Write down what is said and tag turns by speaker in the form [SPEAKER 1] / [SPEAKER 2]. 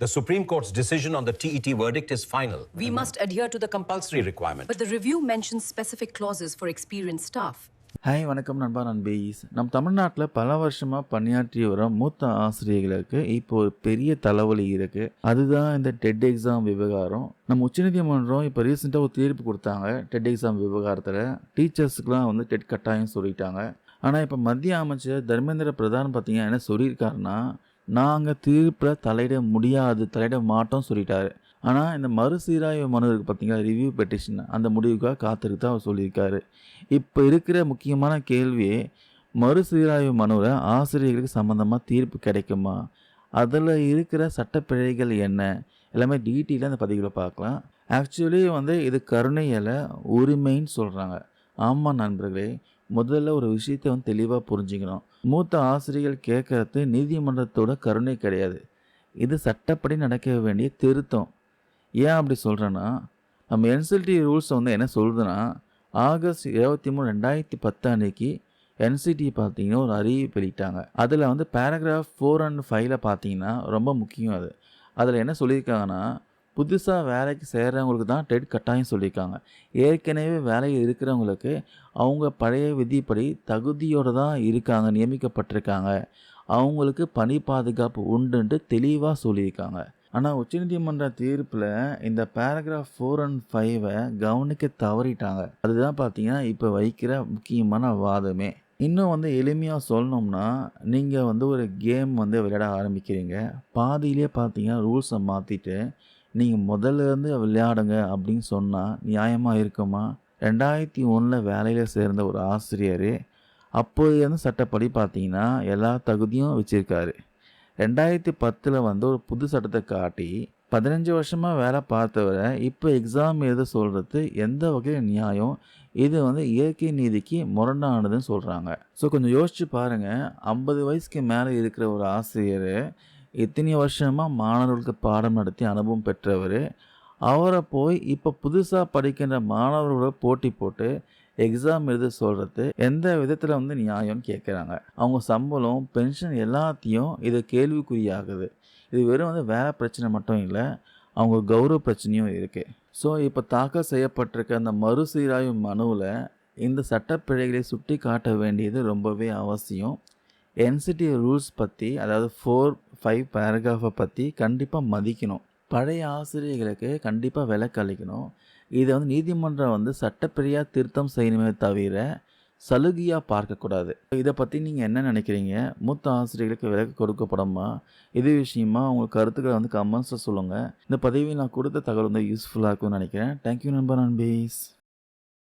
[SPEAKER 1] The Supreme Court's decision on the TET verdict is final.
[SPEAKER 2] We must adhere to the
[SPEAKER 1] Compulsory requirement.
[SPEAKER 2] But the review mentions specific clauses for experienced staff.
[SPEAKER 3] Hi வணக்கம் நண்பா நண்பீஸ். நம்ம தமிழ்நாட்டில் பல வருஷமாக பணியாற்றி வர மூத்த ஆசிரியர்களுக்கு இப்போ ஒரு பெரிய தலைவலி இருக்குது. அதுதான் இந்த டெட் எக்ஸாம் விவகாரம். நம்ம உச்சநீதிமன்றம் இப்போ ரீசெண்டாக ஒரு தீர்ப்பு கொடுத்தாங்க. டெட் எக்ஸாம் விவகாரத்தில் டீச்சர்ஸுக்கெலாம் வந்து டெட் கட்டாயம் சொல்லிட்டாங்க. ஆனால் இப்போ மத்திய அமைச்சர் தர்மேந்திர பிரதான் பார்த்தீங்கன்னா என்ன சொல்லியிருக்காருன்னா, நாங்கள் தீர்ப்பில் தலையிட மாட்டோம் சொல்லிட்டாரு. ஆனால் இந்த மறுசீராய்வு மனு இருக்குது பார்த்தீங்களா, ரிவ்யூ பெட்டிஷன், அந்த முடிவுக்காக காத்திருக்கு தான் அவர் சொல்லியிருக்காரு. இப்போ இருக்கிற முக்கியமான கேள்வி, மறுசீராய்வு மனுவில் ஆசிரியர்களுக்கு சம்மந்தமாக தீர்ப்பு கிடைக்குமா, அதில் இருக்கிற சட்டப்பிழைகள் என்ன, எல்லாமே டீட்டெயிலாக அந்த பதிவில் பார்க்கலாம். ஆக்சுவலி வந்து இது கருணையில் உரிமைன்னு சொல்கிறாங்க. ஆமாம் நண்பர்களே, முதல்ல ஒரு விஷயத்தை வந்து தெளிவாக புரிஞ்சுக்கணும். மூத்த ஆசிரியர்கள் கேட்கறது நீதிமன்றத்தோட கருணை கிடையாது, இது சட்டப்படி நடக்க வேண்டிய திருத்தம். ஏன் அப்படி சொல்கிறேன்னா, நம்ம என்சிடி ரூல்ஸ் வந்து என்ன சொல்லுதுன்னா, ஆகஸ்ட் 23, 2010 அன்னைக்கு என்சிடி பார்த்தீங்கன்னா ஒரு அறிவிப்பு வெளியிட்டாங்க. அதில் வந்து பேராகிராஃப் 4 and 5 பார்த்தீங்கன்னா ரொம்ப முக்கியம். அதில் என்ன சொல்லியிருக்காங்கன்னா, புதுசாக வேலைக்கு சேர்கிறவங்களுக்கு தான் டெட் கட்டாயம் சொல்லியிருக்காங்க. ஏற்கனவே வேலையில் இருக்கிறவங்களுக்கு அவங்க பழைய விதிப்படி தகுதியோடு தான் இருக்காங்க, நியமிக்கப்பட்டிருக்காங்க, அவங்களுக்கு பணி பாதுகாப்பு உண்டுன்ட்டு தெளிவாக சொல்லியிருக்காங்க. ஆனால் உச்சநீதிமன்ற தீர்ப்பில் இந்த பேராகிராஃப் 4 and 5 கவனிக்க தவறிட்டாங்க. அதுதான் பார்த்தீங்கன்னா இப்போ வைக்கிற முக்கியமான வாதமே. இன்னும் வந்து எளிமையாக சொல்லணும்னா, நீங்கள் வந்து ஒரு கேம் வந்து விளையாட ஆரம்பிக்கிறீங்க, பாதியிலே பார்த்தீங்கன்னா ரூல்ஸை மாற்றிட்டு நீங்கள் முதல்ல இருந்து விளையாடுங்க அப்படின்னு சொன்னால் நியாயமாக இருக்குமா? 2001 வேலையில் சேர்ந்த ஒரு ஆசிரியர் அப்போது சட்டப்படி பார்த்தீங்கன்னா எல்லா தகுதியும் வச்சுருக்காரு. 2010 வந்து ஒரு புது சட்டத்தை காட்டி 15 வருஷமாக வேலை பார்த்தவரை இப்போ எக்ஸாம் எழுத சொல்கிறது எந்த வகையில் நியாயம்? இது வந்து இயற்கை நீதிக்கு முரணானதுன்னு சொல்கிறாங்க. ஸோ கொஞ்சம் யோசிச்சு பாருங்கள், 50 வயசுக்கு மேலே இருக்கிற ஒரு ஆசிரியர் இத்தனை வருஷமாக மாணவர்களுக்கு பாடம் நடத்தி அனுபவம் பெற்றவர், அவரை போய் இப்போ புதுசாக படிக்கின்ற மாணவர்களோட போட்டி போட்டு எக்ஸாம் எழுத சொல்கிறது எந்த விதத்தில் வந்து நியாயம்னு கேட்குறாங்க. அவங்க சம்பளம், பென்ஷன் எல்லாத்தையும் இது கேள்விக்குறியாகுது. இது வெறும் வந்து வேலை பிரச்சனை மட்டும் இல்லை, அவங்க கௌரவ பிரச்சனையும் இருக்குது. ஸோ இப்போ தாக்கல் செய்யப்பட்டிருக்க அந்த மறுசீராய்வு மனுவில் இந்த சட்டப்பிழைகளை சுட்டி காட்ட வேண்டியது ரொம்பவே அவசியம். என்சிடி ரூல்ஸ் பற்றி, அதாவது 4, 5 பேராகிராஃபை பற்றி கண்டிப்பாக மதிக்கணும். பழைய ஆசிரியர்களுக்கு கண்டிப்பாக விலக்கு அளிக்கணும். இதை வந்து நீதிமன்றம் வந்து சட்டப்பிழையாக திருத்தம் செய்யணுமே தவிர சலுகையாக பார்க்கக்கூடாது. இதை பற்றி நீங்கள் என்ன நினைக்கிறீங்க? மூத்த ஆசிரியர்களுக்கு விலக்கு கொடுக்கப்படுமா? இது விஷயமா உங்களுக்கு கருத்துக்களை வந்து கமெண்ட்ஸில் சொல்லுங்கள். இந்த பதிவில் நான் கொடுத்த தகவல் வந்து யூஸ்ஃபுல்லாக இருக்கும்னு நினைக்கிறேன். தேங்க்யூ நண்பர் நண்பீஸ்.